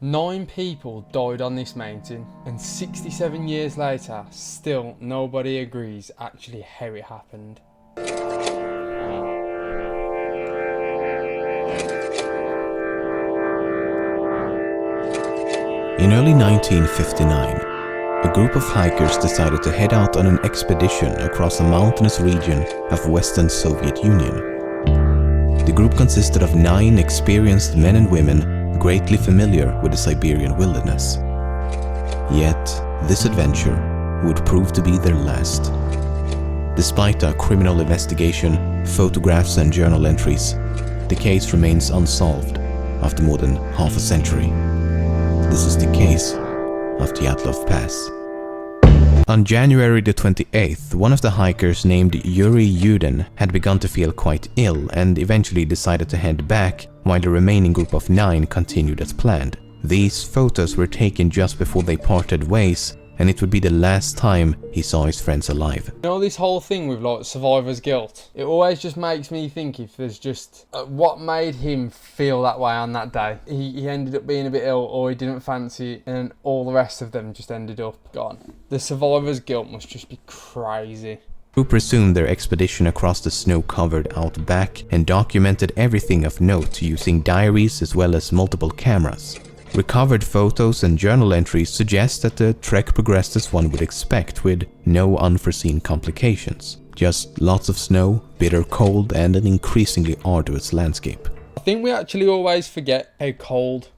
9 people died on this mountain, and 67 years later, still nobody agrees actually how it happened. In early 1959, a group of hikers decided to head out on an expedition across a mountainous region of Western Soviet Union. The group consisted of 9 experienced men and women greatly familiar with the Siberian wilderness. Yet, this adventure would prove to be their last. Despite a criminal investigation, photographs and journal entries, the case remains unsolved after more than half a century. This is the case of Dyatlov Pass. On January the 28th, one of the hikers named Yuri Yudin had begun to feel quite ill and eventually decided to head back, while the remaining group of 9 continued as planned. These photos were taken just before they parted ways, and it would be the last time he saw his friends alive. You know, this whole thing with like survivor's guilt, it always just makes me think if there's just what made him feel that way on that day. He ended up being a bit ill, or he didn't fancy it, and all the rest of them just ended up gone. The survivor's guilt must just be crazy. The group resumed their expedition across the snow-covered outback and documented everything of note using diaries as well as multiple cameras. Recovered photos and journal entries suggest that the trek progressed as one would expect, with no unforeseen complications. Just lots of snow, bitter cold, and an increasingly arduous landscape. I think we actually always forget how cold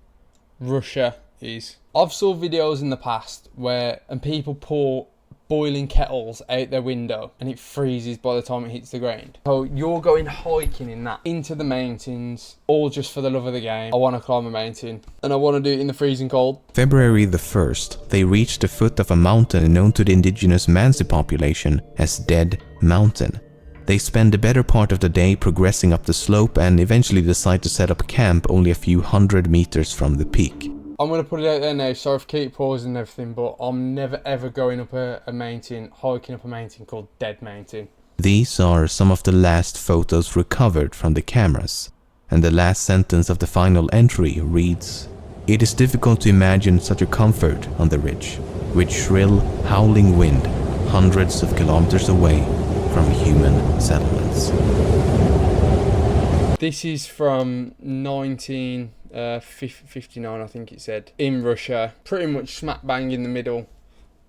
Russia is. I've saw videos in the past where people pour boiling kettles out their window and it freezes by the time it hits the ground. So you're going hiking in that, into the mountains, all just for the love of the game. I want to climb a mountain and I want to do it in the freezing cold. February the 1st, they reached the foot of a mountain known to the indigenous Mansi population as Dead Mountain. They spend the better part of the day progressing up the slope and eventually decide to set up camp only a few hundred meters from the peak. I'm going to put it out there now, sorry for keep pausing and everything, but I'm never ever going up a mountain, hiking up a mountain called Dead Mountain. These are some of the last photos recovered from the cameras, and the last sentence of the final entry reads, "It is difficult to imagine such a comfort on the ridge, with shrill, howling wind hundreds of kilometers away from human settlements." This is from 1959, I think it said, in Russia, pretty much smack bang in the middle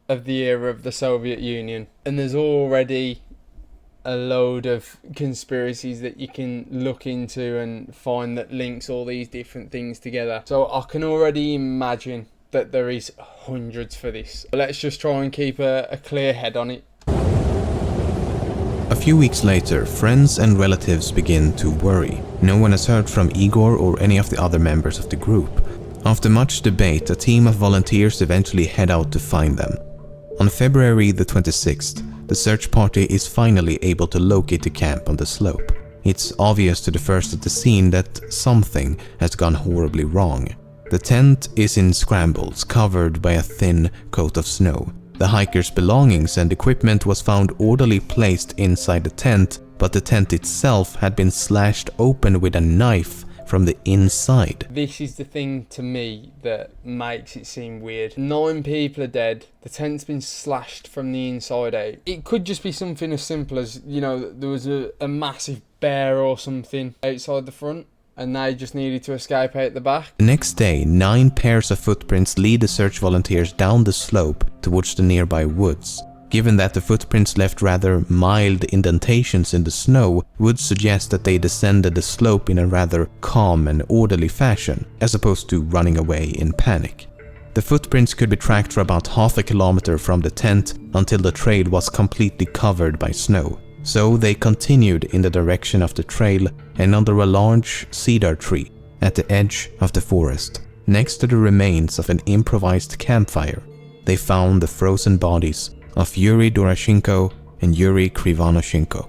of the era of the Soviet Union. And there's already a load of conspiracies that you can look into and find that links all these different things together. So I can already imagine that there is hundreds for this. Let's just try and keep a clear head on it. A few weeks later, friends and relatives begin to worry. No one has heard from Igor or any of the other members of the group. After much debate, a team of volunteers eventually head out to find them. On February the 26th, the search party is finally able to locate the camp on the slope. It's obvious to the first at the scene that something has gone horribly wrong. The tent is in scrambles, covered by a thin coat of snow. The hikers' belongings and equipment was found orderly placed inside the tent, but the tent itself had been slashed open with a knife from the inside. This is the thing to me that makes it seem weird. 9 people are dead. The tent's been slashed from the inside out. It could just be something as simple as, you know, there was a massive bear or something outside the front, and they just needed to escape out the back. The next day, 9 pairs of footprints lead the search volunteers down the slope towards the nearby woods. Given that the footprints left rather mild indentations in the snow, would suggest that they descended the slope in a rather calm and orderly fashion, as opposed to running away in panic. The footprints could be tracked for about half a kilometer from the tent until the trail was completely covered by snow. So they continued in the direction of the trail and under a large cedar tree at the edge of the forest, next to the remains of an improvised campfire, they found the frozen bodies of Yuri Doroshenko and Yuri Krivonoshenko.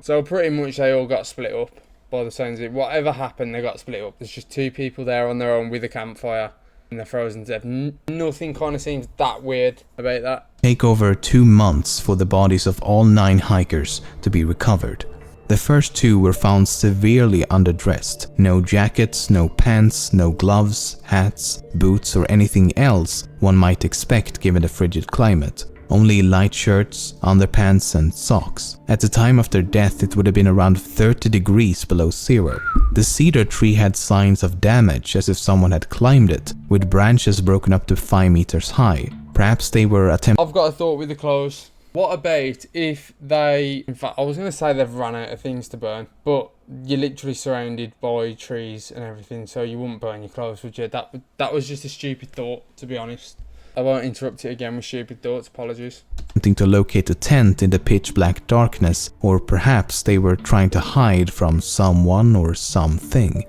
So pretty much they all got split up by the sounds of it. Whatever happened, they got split up. There's just 2 people there on their own with a campfire and they're frozen to death. Nothing kind of seems that weird about that. Take over 2 months for the bodies of all 9 hikers to be recovered. The first two were found severely underdressed. No jackets, no pants, no gloves, hats, boots or anything else one might expect given the frigid climate. Only light shirts, underpants and socks. At the time of their death it would have been around 30 degrees below zero. The cedar tree had signs of damage as if someone had climbed it, with branches broken up to 5 meters high. Perhaps they were attempting... I've got a thought with the clothes. What about if they... In fact, I was going to say they've run out of things to burn, but you're literally surrounded by trees and everything, so you wouldn't burn your clothes, would you? That was just a stupid thought, to be honest. I won't interrupt it again with stupid thoughts, apologies. To locate a tent in the pitch black darkness, or perhaps they were trying to hide from someone or something.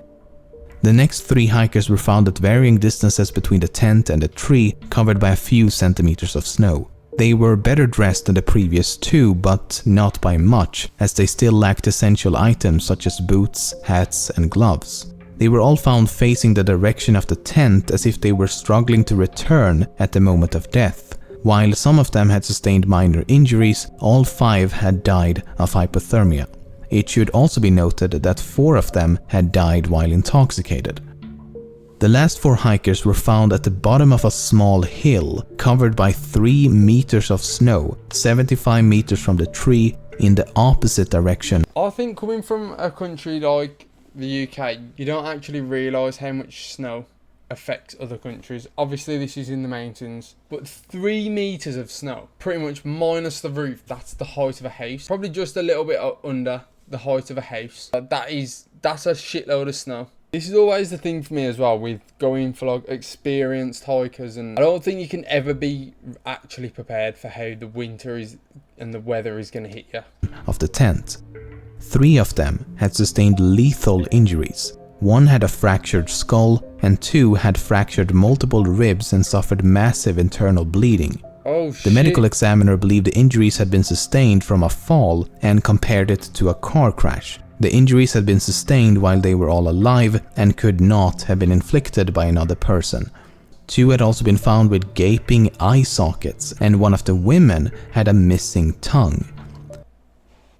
The next 3 hikers were found at varying distances between the tent and the tree, covered by a few centimeters of snow. They were better dressed than the previous 2, but not by much, as they still lacked essential items such as boots, hats and gloves. They were all found facing the direction of the tent as if they were struggling to return at the moment of death. While some of them had sustained minor injuries, all 5 had died of hypothermia. It should also be noted that 4 of them had died while intoxicated. The last 4 hikers were found at the bottom of a small hill, covered by 3 meters of snow, 75 meters from the tree, in the opposite direction. I think coming from a country like the UK, you don't actually realise how much snow affects other countries. Obviously this is in the mountains, but 3 meters of snow, pretty much minus the roof, that's the height of a house. Probably just a little bit under the height of a house. That's a shitload of snow. This is always the thing for me as well with going for like experienced hikers, and I don't think you can ever be actually prepared for how the winter is and the weather is going to hit you. Of the tent. 3 of them had sustained lethal injuries. 1 had a fractured skull and 2 had fractured multiple ribs and suffered massive internal bleeding. Oh shit. The medical examiner believed the injuries had been sustained from a fall and compared it to a car crash. The injuries had been sustained while they were all alive and could not have been inflicted by another person. 2 had also been found with gaping eye sockets, and 1 of the women had a missing tongue.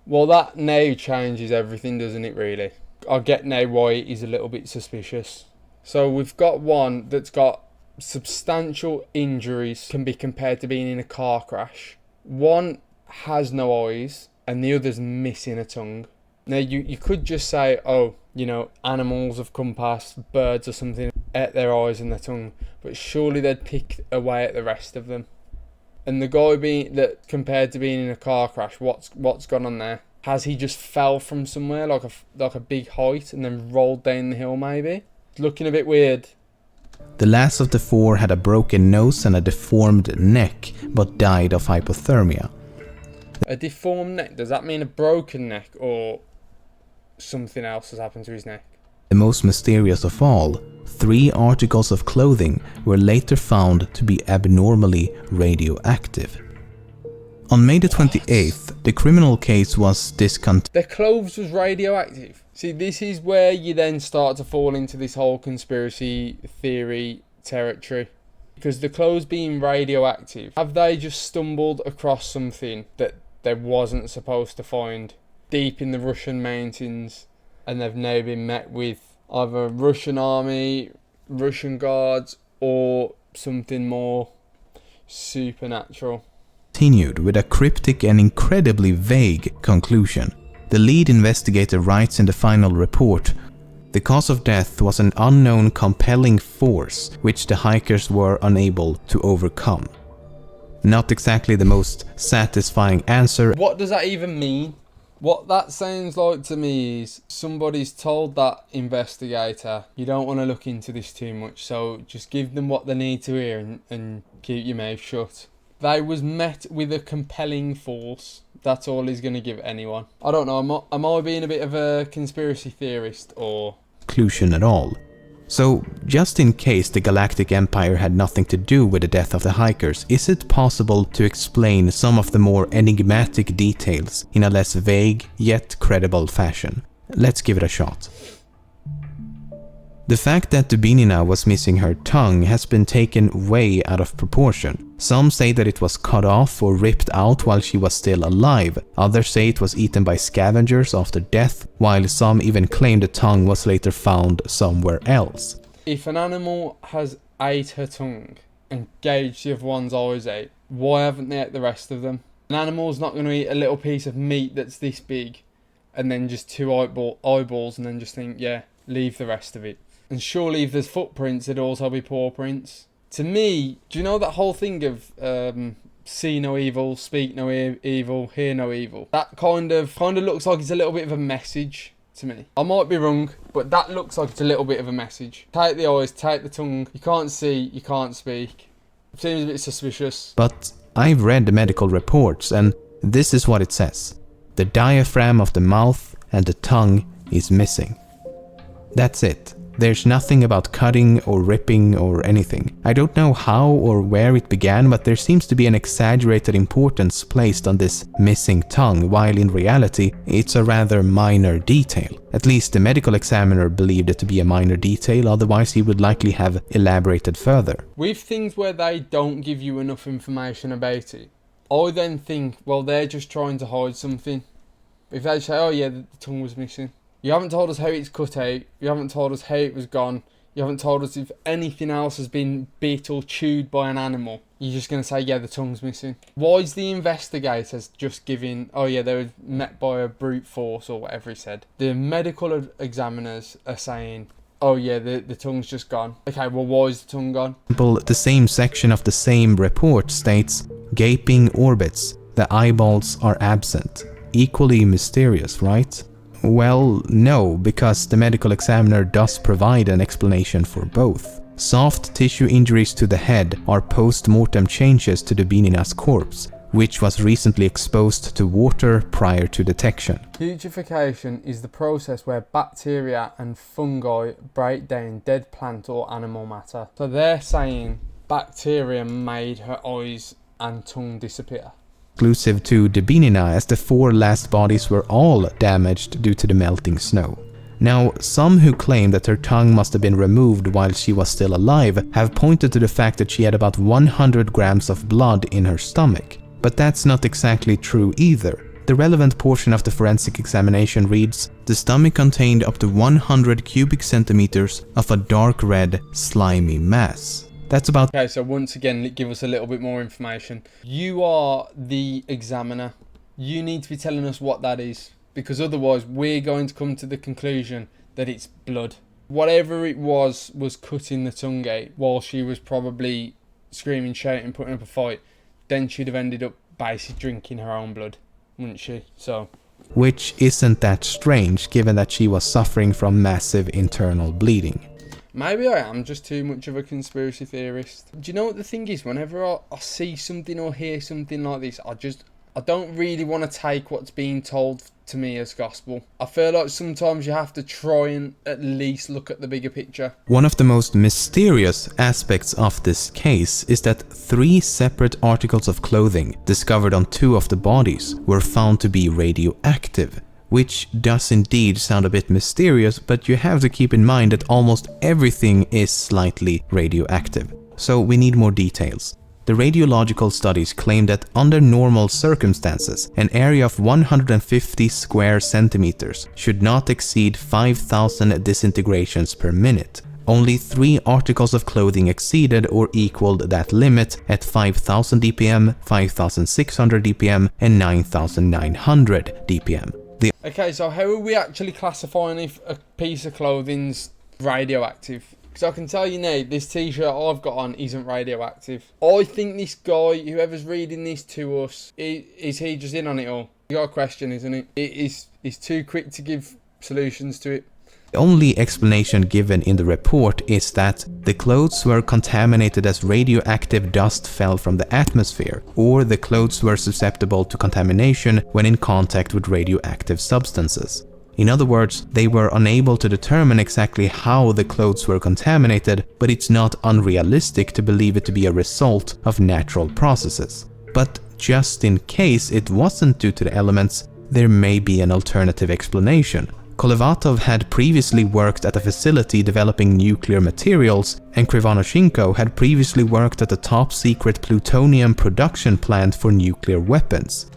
Well, that now changes everything, doesn't it, really? I get now why it is a little bit suspicious. So we've got 1 that's got substantial injuries, can be compared to being in a car crash. 1 has no eyes, and the other's missing a tongue. Now, you could just say, oh, you know, animals have come past, birds or something, ate their eyes and their tongue, but surely they'd pick away at the rest of them. And the guy that compared to being in a car crash, what's gone on there? Has he just fell from somewhere, like a big height, and then rolled down the hill maybe? It's looking a bit weird. The last of the 4 had a broken nose and a deformed neck, but died of hypothermia. A deformed neck, does that mean a broken neck, or something else has happened to his neck? The most mysterious of all, 3 articles of clothing were later found to be abnormally radioactive. On May the 28th, the criminal case was discontinued. The clothes was radioactive. See, this is where you then start to fall into this whole conspiracy theory territory. Because the clothes being radioactive, have they just stumbled across something that they wasn't supposed to find deep in the Russian mountains, and they've now been met with either Russian army, Russian guards, or something more supernatural? Continued with a cryptic and incredibly vague conclusion. The lead investigator writes in the final report, "The cause of death was an unknown compelling force which the hikers were unable to overcome." Not exactly the most satisfying answer. What does that even mean? What that sounds like to me is somebody's told that investigator, you don't want to look into this too much, so just give them what they need to hear and keep your mouth shut. They was met with a compelling force. That's all he's going to give anyone. I don't know, am I being a bit of a conspiracy theorist, or... Conclusion at all. So, just in case the Galactic Empire had nothing to do with the death of the hikers, is it possible to explain some of the more enigmatic details in a less vague yet credible fashion? Let's give it a shot. The fact that Dubinina was missing her tongue has been taken way out of proportion. Some say that it was cut off or ripped out while she was still alive. Others say it was eaten by scavengers after death, while some even claim the tongue was later found somewhere else. If an animal has ate her tongue and gouged the other one's eyes out, why haven't they ate the rest of them? An animal's not going to eat a little piece of meat that's this big and then just two eyeballs and then just think, yeah, leave the rest of it. And surely if there's footprints, there'd also be paw prints. To me, do you know that whole thing of see no evil, speak no evil, hear no evil? That kind of looks like it's a little bit of a message to me. I might be wrong, but that looks like it's a little bit of a message. Take the eyes, take the tongue. You can't see, you can't speak. Seems a bit suspicious. But I've read the medical reports, and this is what it says. The diaphragm of the mouth and the tongue is missing. That's it. There's nothing about cutting or ripping or anything. I don't know how or where it began, but there seems to be an exaggerated importance placed on this missing tongue, while in reality, it's a rather minor detail. At least the medical examiner believed it to be a minor detail, otherwise he would likely have elaborated further. With things where they don't give you enough information about it, I then think, well, they're just trying to hide something. If they say, oh yeah, the tongue was missing. You haven't told us how it's cut out, you haven't told us how it was gone, you haven't told us if anything else has been bit or chewed by an animal. You're just going to say, yeah, the tongue's missing. Why is the investigators just giving, oh yeah, they were met by a brute force or whatever he said? The medical examiners are saying, oh yeah, the tongue's just gone. Okay, well, why is the tongue gone? The same section of the same report states, gaping orbits, the eyeballs are absent. Equally mysterious, right? Well, no, because the medical examiner does provide an explanation for both. Soft tissue injuries to the head are post-mortem changes to Dubinina's corpse, which was recently exposed to water prior to detection. Putrefaction is the process where bacteria and fungi break down dead plant or animal matter. So they're saying bacteria made her eyes and tongue disappear. Exclusive to Dubinina, as the 4 last bodies were all damaged due to the melting snow. Now, some who claim that her tongue must have been removed while she was still alive have pointed to the fact that she had about 100 grams of blood in her stomach. But that's not exactly true either. The relevant portion of the forensic examination reads, the stomach contained up to 100 cubic centimeters of a dark red, slimy mass. That's about... Okay, so once again, give us a little bit more information. You are the examiner. You need to be telling us what that is, because otherwise we're going to come to the conclusion that it's blood. Whatever it was cutting the tongue out while she was probably screaming, shouting, putting up a fight. Then she'd have ended up basically drinking her own blood, wouldn't she? So... Which isn't that strange, given that she was suffering from massive internal bleeding. Maybe I am just too much of a conspiracy theorist. Do you know what the thing is? Whenever I see something or hear something like this, I don't really want to take what's being told to me as gospel. I feel like sometimes you have to try and at least look at the bigger picture. One of the most mysterious aspects of this case is that 3 separate articles of clothing discovered on 2 of the bodies were found to be radioactive. Which does indeed sound a bit mysterious, but you have to keep in mind that almost everything is slightly radioactive. So we need more details. The radiological studies claim that under normal circumstances, an area of 150 square centimeters should not exceed 5,000 disintegrations per minute. Only 3 articles of clothing exceeded or equaled that limit at 5,000 dpm, 5,600 dpm, and 9,900 dpm. Okay, so how are we actually classifying if a piece of clothing's radioactive? Because I can tell you now, this t-shirt I've got on isn't radioactive. I think this guy, whoever's reading this to us, is he just in on it all? You got a question, isn't it? It's too quick to give solutions to it. The only explanation given in the report is that the clothes were contaminated as radioactive dust fell from the atmosphere, or the clothes were susceptible to contamination when in contact with radioactive substances. In other words, they were unable to determine exactly how the clothes were contaminated, but it's not unrealistic to believe it to be a result of natural processes. But just in case it wasn't due to the elements, there may be an alternative explanation. Kolevatov had previously worked at a facility developing nuclear materials, and Krivonoshenko had previously worked at a top-secret plutonium production plant for nuclear weapons.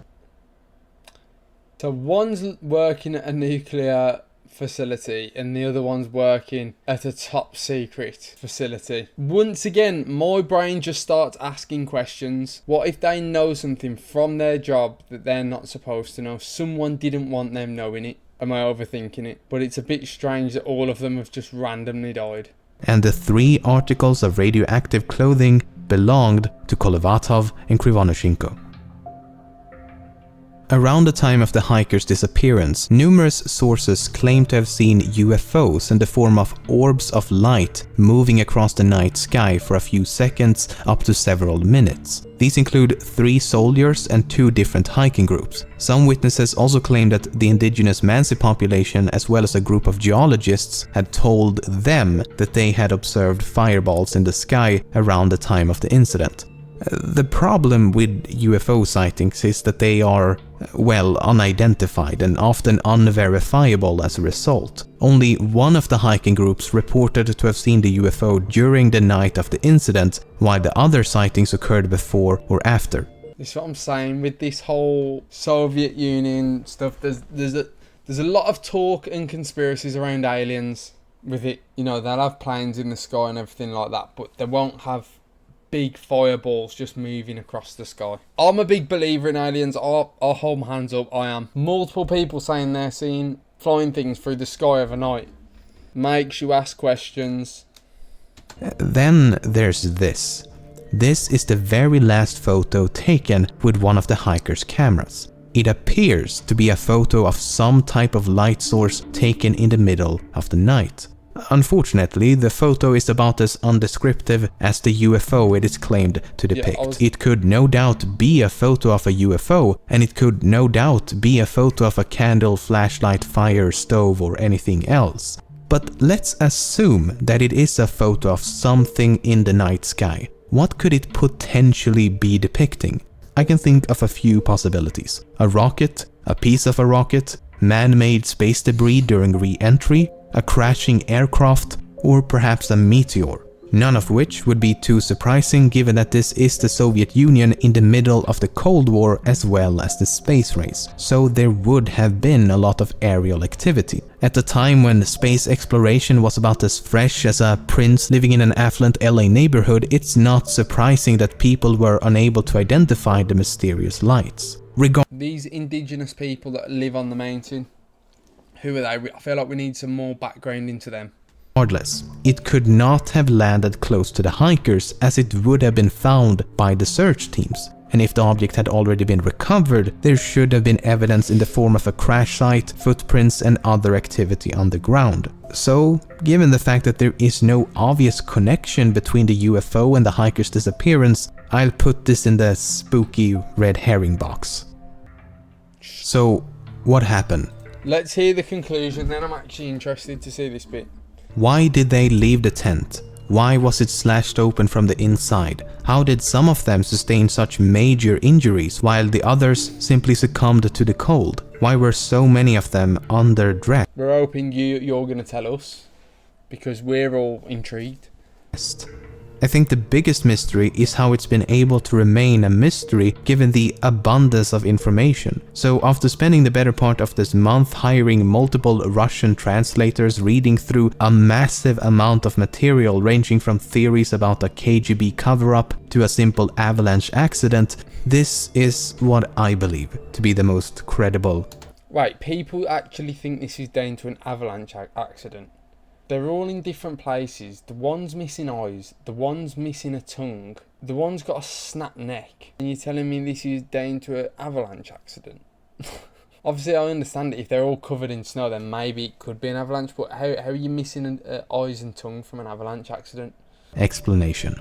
So one's working at a nuclear facility and the other one's working at a top secret facility. Once again, my brain just starts asking questions. What if they know something from their job that they're not supposed to know? Someone didn't want them knowing it. Am I overthinking it? But it's a bit strange that all of them have just randomly died. And the 3 articles of radioactive clothing belonged to Kolevatov and Krivonoshenko. Around the time of the hikers' disappearance, numerous sources claim to have seen UFOs in the form of orbs of light moving across the night sky for a few seconds up to several minutes. These include 3 soldiers and 2 different hiking groups. Some witnesses also claim that the indigenous Mansi population, as well as a group of geologists, had told them that they had observed fireballs in the sky around the time of the incident. The problem with UFO sightings is that they are, well, unidentified and often unverifiable as a result. Only one of the hiking groups reported to have seen the UFO during the night of the incident, while the other sightings occurred before or after. This is what I'm saying with this whole Soviet Union stuff. There's a lot of talk and conspiracies around aliens with it. You know, they'll have planes in the sky and everything like that, but they won't have big fireballs just moving across the sky. I'm a big believer in aliens. I'll hold my hands up. I am. Multiple people saying they're seeing flying things through the sky overnight. Makes you ask questions. Then there's this. This is the very last photo taken with one of the hikers' cameras. It appears to be a photo of some type of light source taken in the middle of the night. Unfortunately, the photo is about as undescriptive as the UFO it is claimed to depict. It could no doubt be a photo of a UFO, and it could no doubt be a photo of a candle, flashlight, fire, stove, or anything else. But let's assume that it is a photo of something in the night sky. What could it potentially be depicting? I can think of a few possibilities. A rocket, a piece of a rocket, man-made space debris during re-entry, a crashing aircraft, or perhaps a meteor. None of which would be too surprising given that this is the Soviet Union in the middle of the Cold War as well as the space race, so there would have been a lot of aerial activity. At the time when space exploration was about as fresh as a prince living in an affluent LA neighborhood, it's not surprising that people were unable to identify the mysterious lights. These indigenous people that live on the mountain, who are they? I feel like we need some more background into them. Regardless, it could not have landed close to the hikers as it would have been found by the search teams. And if the object had already been recovered, there should have been evidence in the form of a crash site, footprints, and other activity on the ground. So, given the fact that there is no obvious connection between the UFO and the hikers' disappearance, I'll put this in the spooky red herring box. So, what happened? Let's hear the conclusion, then I'm actually interested to see this bit. Why did they leave the tent? Why was it slashed open from the inside? How did some of them sustain such major injuries while the others simply succumbed to the cold? Why were so many of them underdressed? We're hoping you're going to tell us, because we're all intrigued. I think the biggest mystery is how it's been able to remain a mystery given the abundance of information. So after spending the better part of this month hiring multiple Russian translators reading through a massive amount of material ranging from theories about a KGB cover-up to a simple avalanche accident, this is what I believe to be the most credible. Right, people actually think this is down to an avalanche accident. They're all in different places. The one's missing eyes, the one's missing a tongue, the one's got a snapped neck. And you're telling me this is down to an avalanche accident? Obviously, I understand it. If they're all covered in snow, then maybe it could be an avalanche. But how are you missing eyes and tongue from an avalanche accident? Explanation.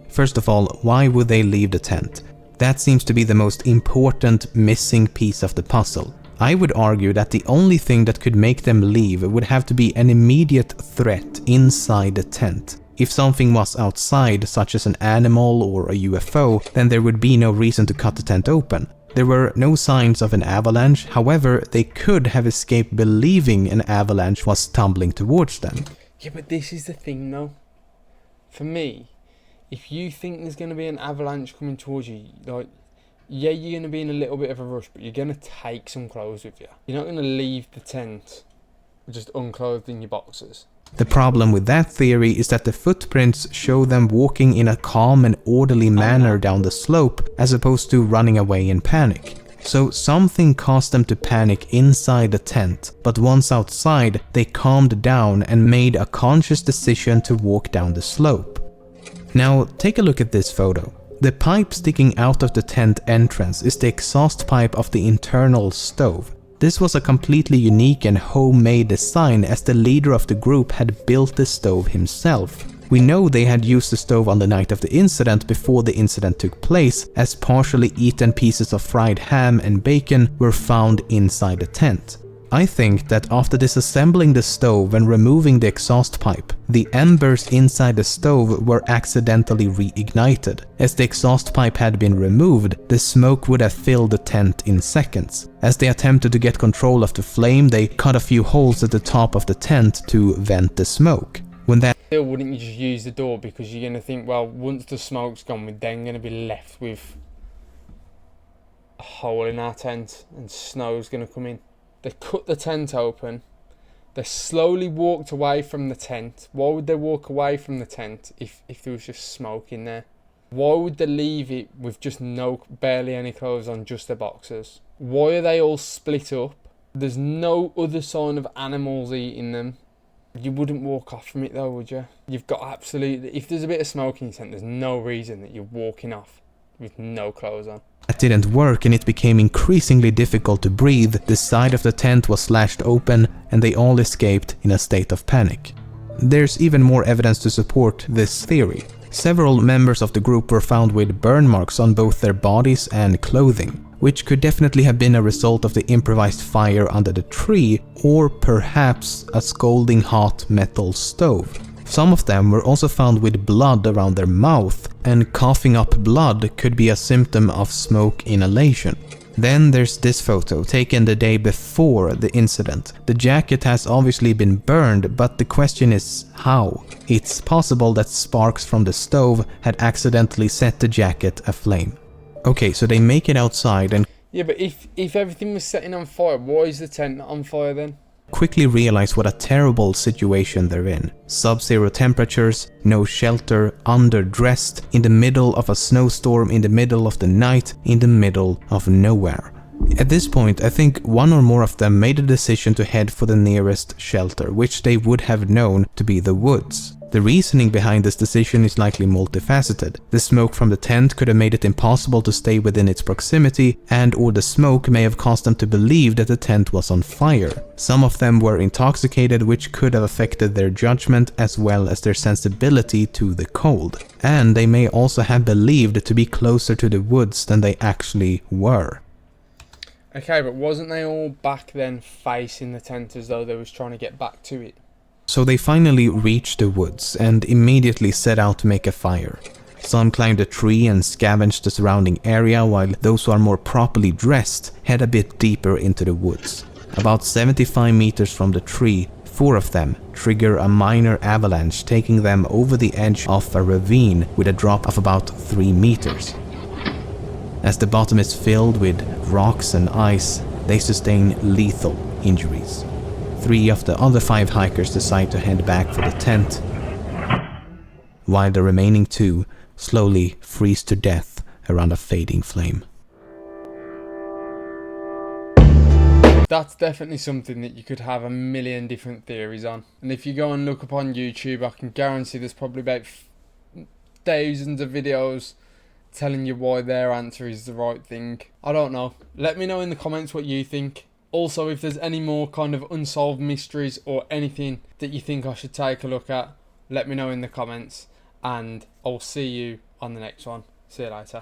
First of all, why would they leave the tent? That seems to be the most important missing piece of the puzzle. I would argue that the only thing that could make them leave would have to be an immediate threat inside the tent. If something was outside, such as an animal or a UFO, then there would be no reason to cut the tent open. There were no signs of an avalanche, however, they could have escaped believing an avalanche was tumbling towards them. Yeah, but this is the thing though. For me, if you think there's going to be an avalanche coming towards you, like, yeah, you're going to be in a little bit of a rush, but you're going to take some clothes with you. You're not going to leave the tent just unclothed in your boxers. The problem with that theory is that the footprints show them walking in a calm and orderly manner down the slope, as opposed to running away in panic. So something caused them to panic inside the tent, but once outside, they calmed down and made a conscious decision to walk down the slope. Now, take a look at this photo. The pipe sticking out of the tent entrance is the exhaust pipe of the internal stove. This was a completely unique and homemade design, as the leader of the group had built the stove himself. We know they had used the stove on the night of the incident before the incident took place, as partially eaten pieces of fried ham and bacon were found inside the tent. I think that after disassembling the stove and removing the exhaust pipe, the embers inside the stove were accidentally reignited. As the exhaust pipe had been removed, the smoke would have filled the tent in seconds. As they attempted to get control of the flame, they cut a few holes at the top of the tent to vent the smoke. When that Still, wouldn't you just use the door, because you're going to think, well, once the smoke's gone, we're then going to be left with a hole in our tent and snow's going to come in. They cut the tent open. They slowly walked away from the tent. Why would they walk away from the tent if there was just smoke in there? Why would they leave it with just barely any clothes on, just their boxers? Why are they all split up? There's no other sign of animals eating them. You wouldn't walk off from it though, would you? You've got absolutely... If there's a bit of smoke in your tent, there's no reason that you're walking off with no clothes on. That didn't work, and it became increasingly difficult to breathe. The side of the tent was slashed open and they all escaped in a state of panic. There's even more evidence to support this theory. Several members of the group were found with burn marks on both their bodies and clothing, which could definitely have been a result of the improvised fire under the tree, or perhaps a scalding hot metal stove. Some of them were also found with blood around their mouth, and coughing up blood could be a symptom of smoke inhalation. Then there's this photo, taken the day before the incident. The jacket has obviously been burned, but the question is how? It's possible that sparks from the stove had accidentally set the jacket aflame. Okay, so they make it outside and... Yeah, but if everything was setting on fire, why is the tent not on fire then? Quickly realize what a terrible situation they're in. Sub-zero temperatures, no shelter, underdressed, in the middle of a snowstorm, in the middle of the night, in the middle of nowhere. At this point, I think one or more of them made a decision to head for the nearest shelter, which they would have known to be the woods. The reasoning behind this decision is likely multifaceted. The smoke from the tent could have made it impossible to stay within its proximity, and/or the smoke may have caused them to believe that the tent was on fire. Some of them were intoxicated, which could have affected their judgment as well as their sensibility to the cold. And they may also have believed to be closer to the woods than they actually were. Okay, but wasn't they all back then facing the tent as though they was trying to get back to it? So they finally reached the woods and immediately set out to make a fire. Some climbed a tree and scavenged the surrounding area, while those who are more properly dressed head a bit deeper into the woods. About 75 meters from the tree, 4 of them trigger a minor avalanche, taking them over the edge of a ravine with a drop of about 3 meters. As the bottom is filled with rocks and ice, they sustain lethal injuries. 3 of the other 5 hikers decide to head back for the tent, while the remaining 2 slowly freeze to death around a fading flame. That's definitely something that you could have a million different theories on. And if you go and look up on YouTube, I can guarantee there's probably about thousands of videos telling you why their answer is the right thing. I don't know. Let me know in the comments what you think. Also, if there's any more kind of unsolved mysteries or anything that you think I should take a look at, let me know in the comments, and I'll see you on the next one. See you later.